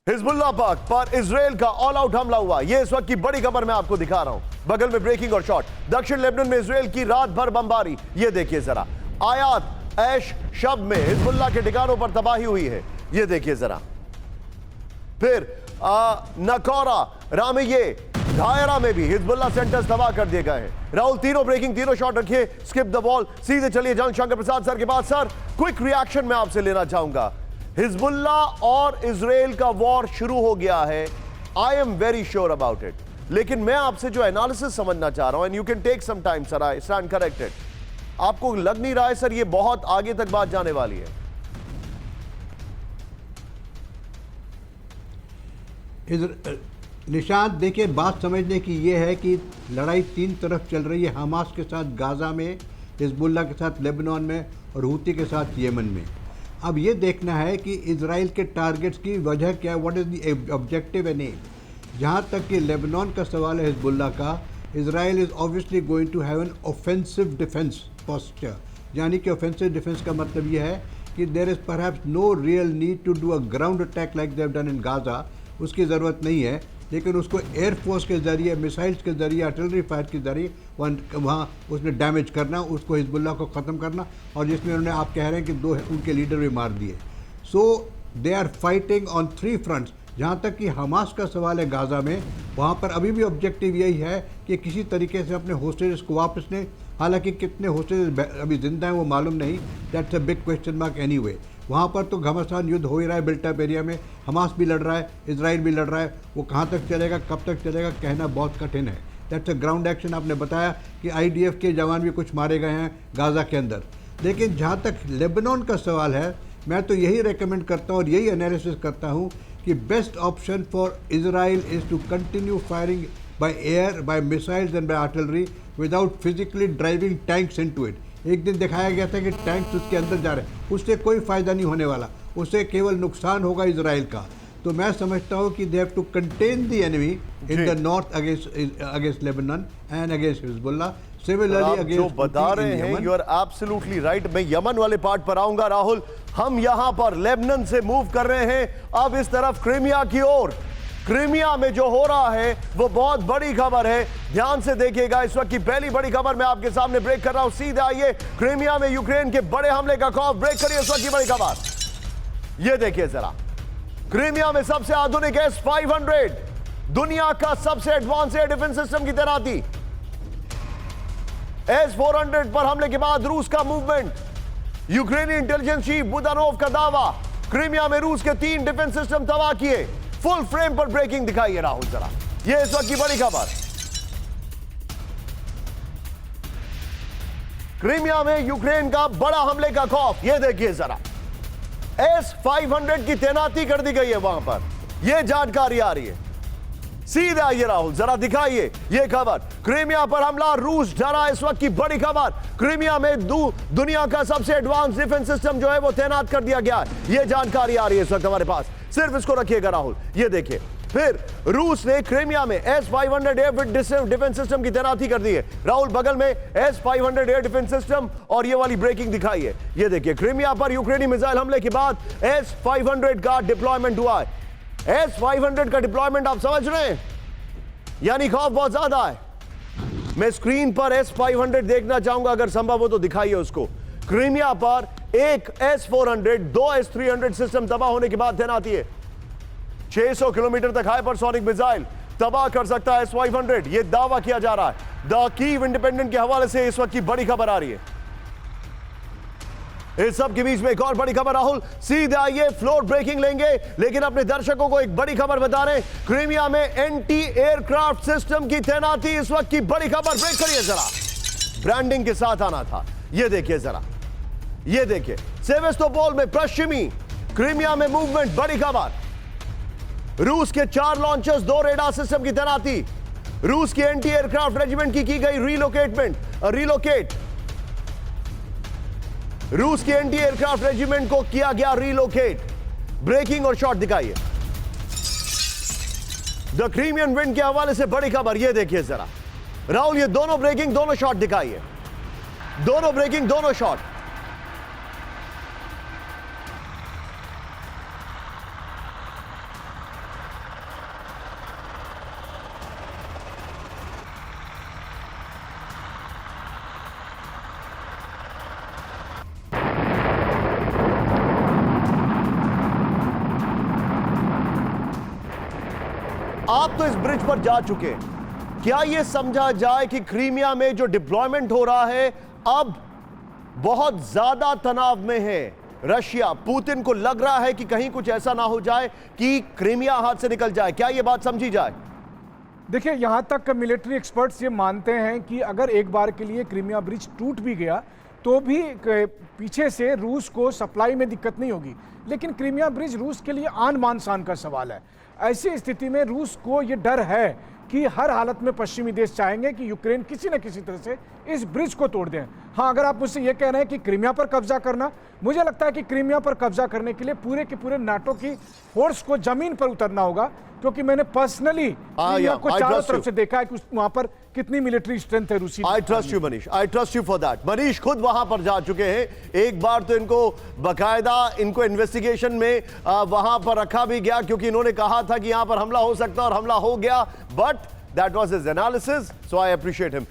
Hezbollah पर Israel का all out हमला हुआ। यह इस वक्त की बड़ी खबर मैं आपको दिखा रहा हूं। बगल में ब्रेकिंग और शॉट। दक्षिण लेबनान में इजराइल की रात भर बमबारी। यह देखिए जरा। आयात ऐश शब में हिजबुल्लाह के ठिकानों पर तबाही हुई है। यह देखिए जरा। फिर नकौरा रामये दायरा में भी हिजबुल्लाह सेंटर्स तबाह कर दिए गए हैं। राहुल तीनों ब्रेकिंग तीनों शॉट रखिए। स्किप द बॉल, सीधे चलिए जयशंकर प्रसाद सर के पास। सर क्विक रिएक्शन मैं आपसे लेना चाहूंगा। हिजबुल्लाह और इजराइल का वॉर शुरू हो गया है। I am very sure about it. लेकिन मैं आपसे जो एनालिसिस समझना चाह रहा हूं, and you can take some time sir, I stand corrected. आपको लग नहीं रहा है सर ये बहुत आगे तक बात जाने वाली है? निशांत देखिए, बात समझने की ये है कि लड़ाई तीन तरफ चल रही है। हमास के साथ गाजा में, हिजबुल्लाह के साथ लेबनान में और हूती के साथ यमन में। अब ये देखना है कि इजराइल के टारगेट्स की वजह क्या है, what is the objective and aim. जहाँ तक कि लेबनान का सवाल है हिजबुल्लाह का, Israel is obviously going to have an offensive defence posture. यानी कि ऑफेंसिव डिफेंस का मतलब ये है कि there is perhaps no real need to do a ground attack like they have done in Gaza. उसकी ज़रूरत नहीं है, लेकिन उसको एयरफोर्स के ज़रिए, मिसाइल्स के ज़रिए, आर्टिलरी फायर के ज़रिए वहाँ उसमें डैमेज करना, उसको हिजबुल्लाह को ख़त्म करना। और जिसमें उन्होंने, आप कह रहे हैं कि दो उनके लीडर भी मार दिए। So they are fighting on three fronts. जहाँ तक कि हमास का सवाल है गाजा में, वहाँ पर अभी भी ऑब्जेक्टिव यही है कि किसी तरीके से अपने होस्टेजेस को वापस लें। हालांकि कितने होस्टेजेस अभी जिंदा हैं वो मालूम नहीं, that's a big question mark anyway. वहाँ पर तो घमासान युद्ध हो ही रहा है बिल्टअप एरिया में। हमास भी लड़ रहा है, इजराइल भी लड़ रहा है। वो कहाँ तक चलेगा, कब तक चलेगा, कहना बहुत कठिन है। That's a ground action. आपने बताया कि IDF के जवान भी कुछ मारे गए हैं गाज़ा के अंदर। लेकिन जहाँ तक लेबनान का सवाल है, मैं तो यही रेकमेंड करता हूँ और यही एनालिसिस करता हूँ कि best option for Israel is to continue firing by air, by missiles and by artillery without physically driving tanks into it. एक दिन दिखाया गया था कि टैंक्स उसके अंदर जा रहे हैं, उससे कोई फ़ायदा नहीं होने वाला, उससे केवल नुकसान होगा इजराइल का। तो मैं समझता हूँ कि they have to contain the enemy in the north against Lebanon and against Hezbollah, similarly against जो बता रहे हैं। You are absolutely right. मैं यमन वाले पार्ट पर आऊंगा राहुल। हम यहां पर लेबनान से मूव कर रहे हैं अब इस तरफ क्रीमिया की ओर। क्रीमिया में जो हो रहा है वो बहुत बड़ी खबर है। ध्यान से देखिएगा। इस वक्त की पहली बड़ी खबर मैं आपके सामने ब्रेक कर रहा हूं। सीधे आइए। क्रीमिया में यूक्रेन के बड़े हमले का खौफ। ब्रेक करिए इस वक्त की बड़ी खबर। ये देखिए जरा। क्रीमिया में सबसे आधुनिक S-500, दुनिया का सबसे एडवांस एयर डिफेंस सिस्टम की तैनाती। S-400 पर हमले के बाद रूस का मूवमेंट। यूक्रेनी इंटेलिजेंस चीफ बुदानोव का दावा, क्रीमिया में रूस के 3 डिफेंस सिस्टम तबाह किए। फुल फ्रेम पर ब्रेकिंग दिखाइए राहुल जरा। यह इस वक्त की बड़ी खबर। क्रीमिया में यूक्रेन का बड़ा हमले का खौफ। यह देखिए जरा। S-500 की तैनाती कर दी गई है वहां पर। यह जानकारी आ रही है। सीधे आइए राहुल जरा दिखाइए यह खबर। क्रीमिया पर हमला, रूस डरा। इस वक्त की बड़ी खबर। क्रीमिया में दुनिया का सबसे एडवांस डिफेंस सिस्टम जो है वो तैनात कर दिया गया है। यह जानकारी आ रही है इस वक्त हमारे पास। सिर्फ इसको रखिएगा राहुल। यह देखिए। फिर रूस ने क्रीमिया में S-500 एयर डिफेंस सिस्टम की तैनाती कर दी है। राहुल बगल में S-500 एयर डिफेंस सिस्टम और ये वाली ब्रेकिंग दिखाई है। ये देखिए। क्रीमिया पर यूक्रेनी मिसाइल हमले के बाद S-500 का डिप्लॉयमेंट हुआ है। S-500 का डिप्लॉयमेंट आप समझ रहे हैं, यानी खौफ बहुत ज्यादा है। मैं स्क्रीन पर S-500 देखना चाहूंगा, अगर संभव हो तो दिखाइए उसको। क्रीमिया पर एक S-400, 2 S-300 सिस्टम तबाह होने के बाद तैनाती है। 600 किलोमीटर तक हाइपरसोनिक मिसाइल तबाह कर सकता है S-500, यह दावा किया जा रहा है। द कीव इंडिपेंडेंट के हवाले से इस वक्त की बड़ी खबर आ रही है। इस सब के बीच में एक और बड़ी खबर राहुल। सीधे आइए, फ्लोर ब्रेकिंग लेंगे, लेकिन अपने दर्शकों को एक बड़ी खबर बता रहे हैं। क्रीमिया में एंटी एयरक्राफ्ट सिस्टम की तैनाती। इस वक्त की बड़ी खबर। ब्रेक करिए जरा। ब्रांडिंग के साथ आना था। यह देखिए जरा। यह देखिए। सेवेस्तोपोल में पश्चिमी क्रीमिया में मूवमेंट। बड़ी खबर। रूस के 4 लॉन्चर्स, 2 रेडार सिस्टम की तैनाती। रूस की एंटी एयरक्राफ्ट रेजिमेंट की गई रिलोकेट। रूस की एंटी एयरक्राफ्ट रेजिमेंट को किया गया रिलोकेट। ब्रेकिंग और शॉट दिखाइए। द क्रीमियन विंड के हवाले से बड़ी खबर। यह देखिए जरा राहुल। ये दोनों ब्रेकिंग, दोनों शॉट दिखाइए। दोनों ब्रेकिंग, दोनों शॉट। आप तो इस ब्रिज पर जा चुके हैं, क्या यह समझा जाए कि क्रीमिया में जो डिप्लॉयमेंट हो रहा है अब बहुत ज्यादा तनाव में है रशिया? पुतिन को लग रहा है कि कहीं कुछ ऐसा ना हो जाए कि क्रीमिया हाथ से निकल जाए, क्या यह बात समझी जाए? देखिए, यहां तक मिलिट्री एक्सपर्ट्स ये मानते हैं कि अगर एक बार के लिए क्रीमिया ब्रिज टूट भी गया तो भी पीछे से रूस को सप्लाई में दिक्कत नहीं होगी, लेकिन क्रीमिया ब्रिज रूस के लिए आन बान शान का सवाल है। ऐसी स्थिति में रूस को ये डर है कि हर हालत में पश्चिमी देश चाहेंगे कि यूक्रेन किसी न किसी तरह से इस ब्रिज को तोड़ दें। हाँ, अगर आप मुझसे ये कह रहे हैं कि क्रीमिया पर कब्जा करना, मुझे लगता है कि क्रीमिया पर कब्जा करने के लिए पूरे के पूरे नाटो की फोर्स को जमीन पर उतरना होगा, क्योंकि मैंने पर्सनली क्रीमिया को चारों तरफ से देखा है कि वहां पर कितनी मिलिट्री स्ट्रेंथ है रूसी। I trust you Manish, I trust you for that. Manish खुद वहां पर जा चुके हैं, एक बार तो इनको बकायदा इनको इन्वेस्टिगेशन में वहां पर रखा भी गया, क्योंकि इन्होंने कहा था कि यहां पर हमला हो सकता है और हमला हो गया, but that was his analysis, so I appreciate him.